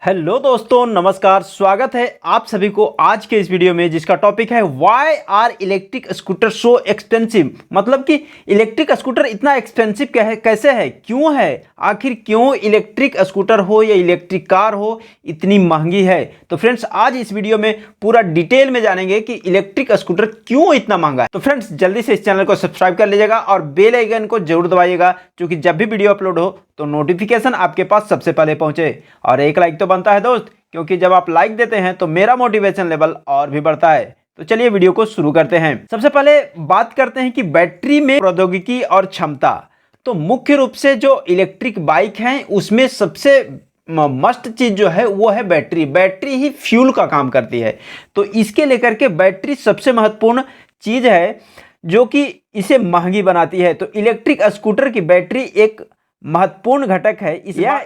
Hello दोस्तों, नमस्कार। स्वागत है आप सभी को आज के इस वीडियो में, जिसका टॉपिक है why are electric scooter so expensive. मतलब कि इलेक्ट्रिक स्कूटर इतना एक्सपेंसिव कैसे है, क्यों है, आखिर क्यों इलेक्ट्रिक स्कूटर हो या इलेक्ट्रिक कार हो इतनी महंगी है। तो फ्रेंड्स, आज इस वीडियो में पूरा डिटेल में जानेंगे कि इलेक्ट्रिक स्कूटर क्यों इतना महंगा है। तो फ्रेंड्स, जल्दी से इस चैनल को सब्सक्राइब कर लीजिएगा और बेल आइकन को जरूर दबाइएगा, क्योंकि जब भी वीडियो अपलोड हो तो नोटिफिकेशन आपके पास सबसे पहले पहुंचे। और एक लाइक तो बनता है दोस्त, क्योंकि जब आप लाइक देते हैं तो मेरा मोटिवेशन लेवल और भी बढ़ता है। तो चलिए वीडियो को शुरू करते हैं। सबसे पहले बात करते हैं कि बैटरी में प्रौद्योगिकी और क्षमता। तो मुख्य रूप से जो इलेक्ट्रिक बाइक हैं उसमें सबसे मस्ट चीज जो है वो है बैटरी। बैटरी ही फ्यूल का काम करती है, तो इसके लेकर के बैटरी सबसे महत्वपूर्ण चीज है जो कि इसे महंगी बनाती है। तो इलेक्ट्रिक स्कूटर की बैटरी एक महत्वपूर्ण घटक है।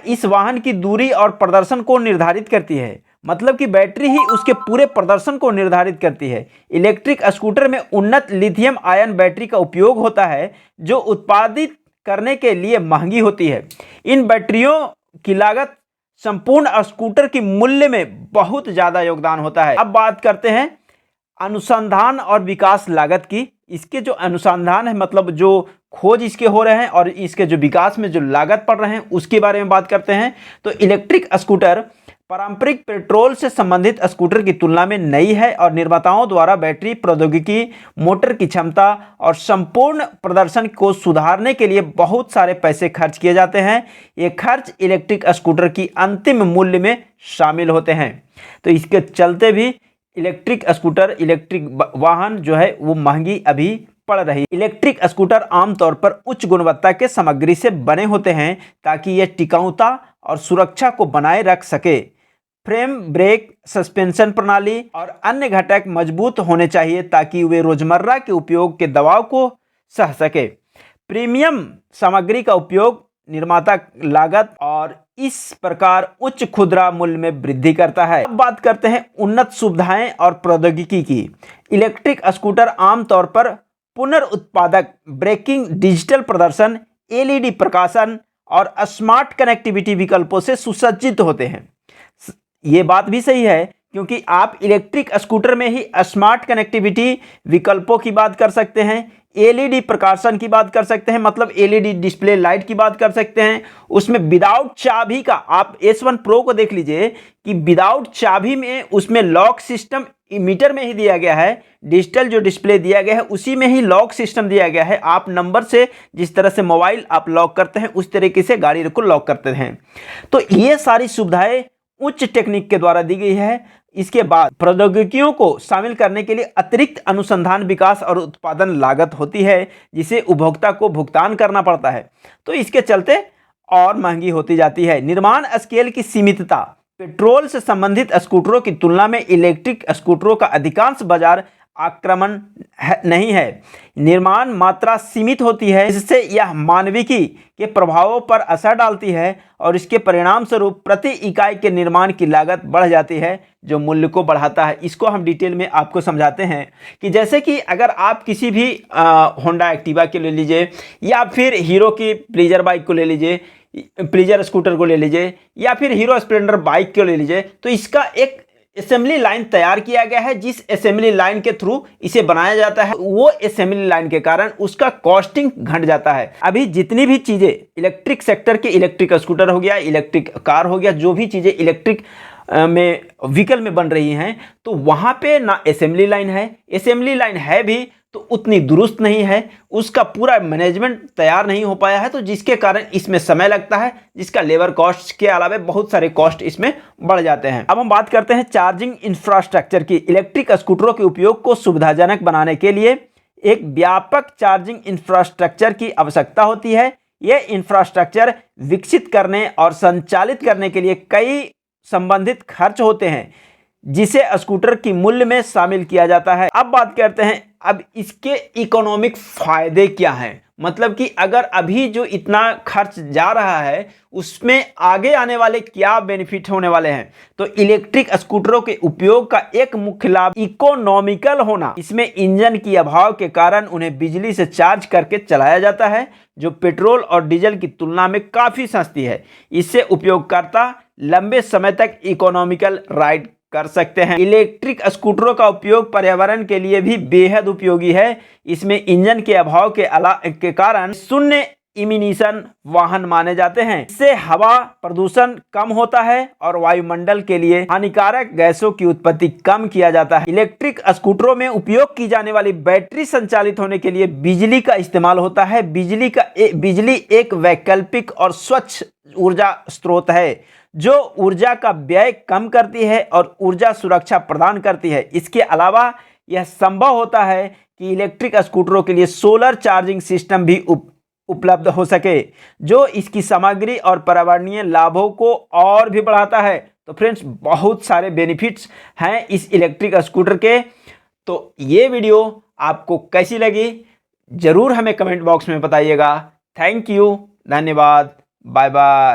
इस वाहन की दूरी और प्रदर्शन को निर्धारित करती है। मतलब कि बैटरी ही उसके पूरे प्रदर्शन को निर्धारित करती है। इलेक्ट्रिक स्कूटर में उन्नत लिथियम आयन बैटरी का उपयोग होता है, जो उत्पादित करने के लिए महंगी होती है। इन बैटरियों की लागत संपूर्ण स्कूटर की मूल्य में बहुत ज़्यादा योगदान होता है। अब बात करते हैं अनुसंधान और विकास लागत की। इसके जो अनुसंधान है, मतलब जो खोज इसके हो रहे हैं, और इसके जो विकास में जो लागत पड़ रहे हैं उसके बारे में बात करते हैं। तो इलेक्ट्रिक स्कूटर पारंपरिक पेट्रोल से संबंधित स्कूटर की तुलना में नई है, और निर्माताओं द्वारा बैटरी प्रौद्योगिकी, मोटर की क्षमता और संपूर्ण प्रदर्शन को सुधारने के लिए बहुत सारे पैसे खर्च किए जाते हैं। ये खर्च इलेक्ट्रिक स्कूटर की अंतिम मूल्य में शामिल होते हैं। तो इसके चलते भी इलेक्ट्रिक स्कूटर, इलेक्ट्रिक वाहन जो है वो महंगी अभी पड़ रही है। इलेक्ट्रिक स्कूटर आमतौर पर उच्च गुणवत्ता के सामग्री से बने होते हैं, ताकि यह टिकाऊता और सुरक्षा को बनाए रख सके। फ्रेम, ब्रेक, सस्पेंशन प्रणाली और अन्य घटक मजबूत होने चाहिए, ताकि वे रोजमर्रा के उपयोग के दबाव को सह सके। प्रीमियम सामग्री का उपयोग निर्माता लागत और इस प्रकार उच्च खुदरा मूल्य में वृद्धि करता है। अब बात करते हैं उन्नत सुविधाएं और प्रौद्योगिकी की। इलेक्ट्रिक स्कूटर आमतौर पर पुनर्उत्पादक ब्रेकिंग, डिजिटल प्रदर्शन, एलईडी प्रकाशन और स्मार्ट कनेक्टिविटी विकल्पों से सुसज्जित होते हैं। ये बात भी सही है, क्योंकि आप इलेक्ट्रिक स्कूटर में ही स्मार्ट कनेक्टिविटी विकल्पों की बात कर सकते हैं, एलईडी प्रकाशन की बात कर सकते हैं, मतलब एलईडी डिस्प्ले लाइट की बात कर सकते हैं। उसमें विदाउट चाबी का, आप S1 Pro को देख लीजिए कि विदाउट चाबी में उसमें लॉक सिस्टम मीटर में ही दिया गया है। डिजिटल जो डिस्प्ले दिया गया है उसी में ही लॉक सिस्टम दिया गया है। आप नंबर से, जिस तरह से मोबाइल आप लॉक करते हैं, उस तरीके से गाड़ी को लॉक करते हैं। तो ये सारी सुविधाएं उच्च टेक्निक के द्वारा दी गई है। इसके बाद प्रौद्योगिकियों को शामिल करने के लिए अतिरिक्त अनुसंधान, विकास और उत्पादन लागत होती है, जिसे उपभोक्ता को भुगतान करना पड़ता है। तो इसके चलते और महंगी होती जाती है। निर्माण स्केल की सीमितता। पेट्रोल से संबंधित स्कूटरों की तुलना में इलेक्ट्रिक स्कूटरों का अधिकांश बाजार आक्रमण नहीं है। निर्माण मात्रा सीमित होती है, जिससे यह मानविकी के प्रभावों पर असर डालती है, और इसके परिणाम स्वरूप प्रति इकाई के निर्माण की लागत बढ़ जाती है, जो मूल्य को बढ़ाता है। इसको हम डिटेल में आपको समझाते हैं कि जैसे कि अगर आप किसी भी होंडा एक्टिवा के ले लीजिए, या फिर हीरो की प्लीजर बाइक को ले लीजिए, प्लीजर स्कूटर को ले लीजिए, या फिर हीरो स्प्लेंडर बाइक को ले लीजिए, तो इसका एक असेंबली लाइन तैयार किया गया है। जिस असेंबली लाइन के थ्रू इसे बनाया जाता है, वो असेंबली लाइन के कारण उसका कॉस्टिंग घट जाता है। अभी जितनी भी चीजें इलेक्ट्रिक सेक्टर के, इलेक्ट्रिक स्कूटर हो गया, इलेक्ट्रिक कार हो गया, जो भी चीजें इलेक्ट्रिक में व्हीकल में बन रही हैं, तो वहां पे ना असेंबली लाइन है, असेंबली लाइन है भी तो उतनी दुरुस्त नहीं है, उसका पूरा मैनेजमेंट तैयार नहीं हो पाया है, तो जिसके कारण इसमें समय लगता है, जिसका लेबर कॉस्ट के अलावा बहुत सारे कॉस्ट इसमें बढ़ जाते हैं। अब हम बात करते हैं चार्जिंग इंफ्रास्ट्रक्चर की। इलेक्ट्रिक स्कूटरों के उपयोग को सुविधाजनक बनाने के लिए एक व्यापक चार्जिंग इंफ्रास्ट्रक्चर की आवश्यकता होती है। यह इंफ्रास्ट्रक्चर विकसित करने और संचालित करने के लिए कई संबंधित खर्च होते हैं, जिसे स्कूटर की मूल्य में शामिल किया जाता है। अब बात करते हैं अब इसके इकोनॉमिक फायदे क्या हैं। मतलब कि अगर अभी जो इतना खर्च जा रहा है, उसमें आगे आने वाले क्या बेनिफिट होने वाले हैं। तो इलेक्ट्रिक स्कूटरों के उपयोग का एक मुख्य लाभ इकोनॉमिकल होना। इसमें इंजन की अभाव के कारण उन्हें बिजली से चार्ज करके चलाया जाता है, जो पेट्रोल और डीजल की तुलना में काफ़ी सस्ती है। इससे उपयोगकर्ता लंबे समय तक इकोनॉमिकल राइड कर सकते हैं। इलेक्ट्रिक स्कूटरों का उपयोग पर्यावरण के लिए भी बेहद उपयोगी है। इसमें इंजन के अभाव के कारण शून्य इमिशन वाहन माने जाते हैं। इससे हवा प्रदूषण कम होता है और वायुमंडल के लिए हानिकारक गैसों की उत्पत्ति कम किया जाता है। इलेक्ट्रिक स्कूटरों में उपयोग की जाने वाली बैटरी संचालित होने के लिए बिजली का इस्तेमाल होता है। बिजली एक वैकल्पिक और स्वच्छ ऊर्जा स्रोत है जो ऊर्जा का व्यय कम करती है और ऊर्जा सुरक्षा प्रदान करती है। इसके अलावा यह संभव होता है कि इलेक्ट्रिक स्कूटरों के लिए सोलर चार्जिंग सिस्टम भी उपलब्ध हो सके, जो इसकी सामग्री और पर्यावरणीय लाभों को और भी बढ़ाता है। तो फ्रेंड्स, बहुत सारे बेनिफिट्स हैं इस इलेक्ट्रिक स्कूटर के। तो ये वीडियो आपको कैसी लगी जरूर हमें कमेंट बॉक्स में बताइएगा। थैंक यू, धन्यवाद, बाय बाय।